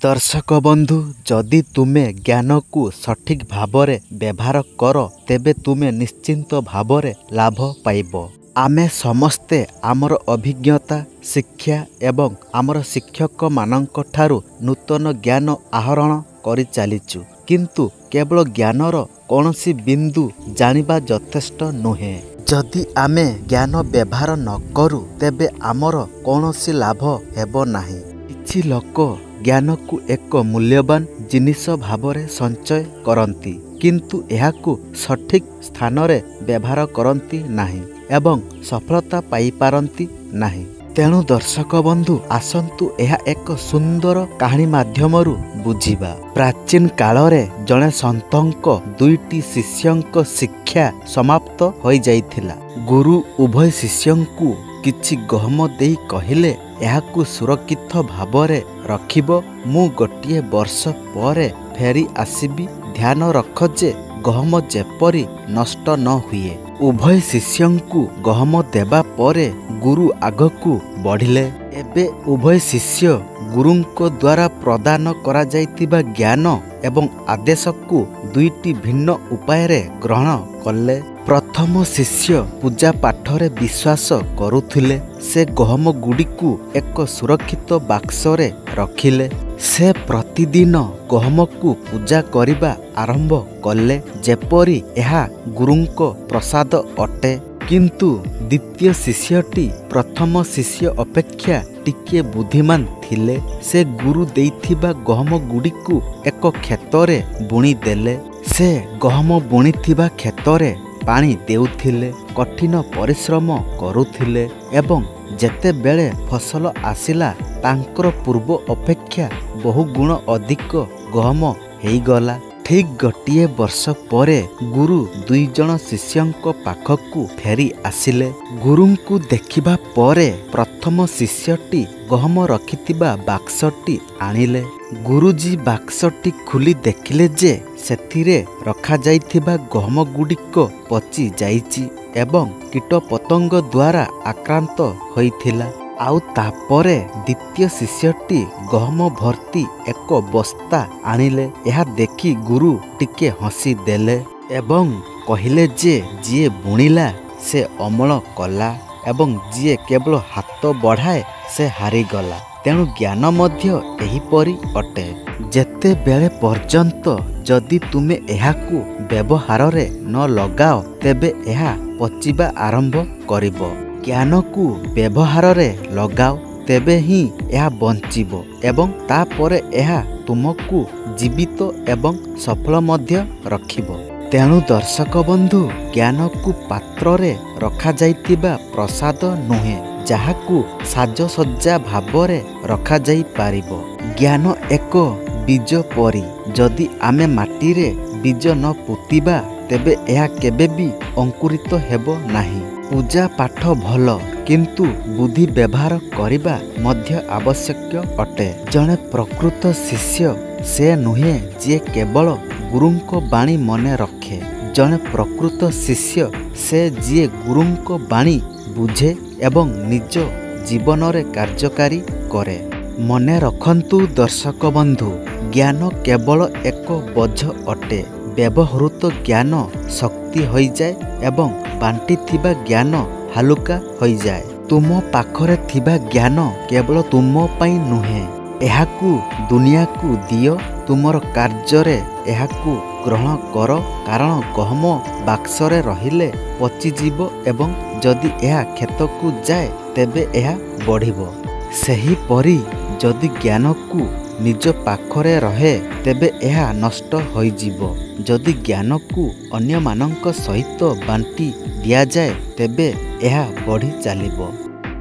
दर्शक बंधु जदि तुमे ज्ञान को सठिक भावरे व्यवहार कर तेबे तुमे निश्चिंत भावरे लाभ पाइब। आमे समस्ते आमर अभिज्ञता शिक्षा एवं आमर शिक्षक मानक ठारू नूतन ज्ञान आहरण करि चालिचु, किंतु केवल ज्ञानर कौनसी बिंदु जानिबा यथेष्ट नुहे। जदि आमे ज्ञान व्यवहार न करू तेबे आमर कौनसी लाभ हेबो नाही। किछि लोक ज्ञान को एक मूल्यवान जिनिष भावरे संचय करती, किंतु एहाकु सठिक स्थान रे व्यवहार करती नाही एवं सफलता पाई पारंती नाही। तेणु दर्शक बंधु आसंतु एहा एक सुंदर कहानी माध्यमरु बुझिबा। प्राचीन काल रे जणे संतंक दुईटी शिष्यंक शिक्षा समाप्त होई जाइथिला। गुरु उभय शिष्यंकु किछि गहम देई कहिले एहाकु सुरक्षित भावरे रखिबो, मु गोटिए वर्ष परे फेरी आसीबी, ध्यान रख जे गहम जेपरी नष्ट न हुए। उभय शिष्यंकु गहम देबा परे गुरु आगकु बढ़िले। एबे उभय शिष्य गुरुंको द्वारा प्रदान करा जाइतिबा ज्ञान एवं आदेशकु दुईटी भिन्न उपाय रे ग्रहण कले। प्रथम शिष्य पूजा पाठरे विश्वास करुथिले। से गहम गुड़िकु एक सुरक्षित बाक्स रे रखिले। से प्रतिदिन गहम को पूजा करिबा आरंभ कले जेपरी एहा गुरुंको प्रसाद अटे। किंतु द्वितीय शिष्यटी प्रथम शिष्य अपेक्षा टिके बुद्धिमान थिले। से गुरु देइथिबा गहम गुड़िकु एक खेतरे बुणी देले। से गहम बुणीथिबा खेतरे पानी देउथिले, कठिन परिश्रम करुथिले एवं जेते बेले फसल आसिला तांकर पूर्व अपेक्षा बहु गुण अधिक गहम हेइगला। ठीक गोटिए वर्ष परे गुरु दुई जन शिष्यंक पाखकु फेरी आसिले। गुरुंकु देखिबा परे प्रथम शिष्यटी गहम रखिथिबा बाक्सटी आनिले। गुरुजी बाक्सटी खुली देखिले जे सेथिरे रखा जाइथिबा गहम गुड़िक पची जाइछि एवं कीट पतंग द्वारा आक्रांत होइथिला। आउ तापरे द्वितीय शिष्यटी गहम भर्ती एक बस्ता आनिले। यह देखि गुरु टिके हसी देले एवं कहिले जे जिए बुणिला से अमल कला एवं जिए केवल हाथ बढ़ाए से हारिगला। तेणु ज्ञान मध्य एहिपरि अटे। जेते बेले पर्यंत जदि तुमे एहाकु व्यवहार रे न लगाओ तेबे एहा पचिबा आरंभ करिबो। ज्ञान को व्यवहार रे लगाओ तेबे ही यह बंचिबो एवं तापरे यह तुमको जीवित एवं सफल मध्य रखिबो। तेणु दर्शक बंधु ज्ञान को पात्र रे रखा जाइतिबा प्रसाद नुहे, जाहाकु साजसज्जा भावरे रखा जाई पारिबो। ज्ञान एक बीज परी, जदि आमे माटी रे बीज न पुतिबा तेबे यह केबे भी अंकुरित हेबो नाही। पूजा पाठ भल, किंतु बुद्धि व्यवहार करिबा मध्य आवश्यक अटे। जने प्रकृत शिष्य से नुहे जे केवल गुरुंको बाणी मने रखे। जने प्रकृत शिष्य से जे गुरुंको बाणी बुझे एवं निज जीवन रे कार्यकारी करे। मने रखंतु दर्शक बंधु, ज्ञान केवल एक बोझ अटे। व्यवहृत ज्ञान शक्ति होई जाए एवं बांटी थिबा ज्ञान हालुका होई जाए। तुम पाखरे थिबा ज्ञान केवल तुम पाई नुहे, एहाकु दुनिया को दियो। तुमर कार्य एहाकु ग्रहण कर, कारण गहम बाक्सरे रहिले पचिजीव एवं जदि एहा खेत को जाए तेबे एहा बढ़िबो। सही परी जदि ज्ञान को निज पाखरे रहे तेबे एहा नष्ट होइजिबो। जदि ज्ञान को अन्य मानक सहित बांटी दिया जाए तेबे एहा बढ़ी चलिबो।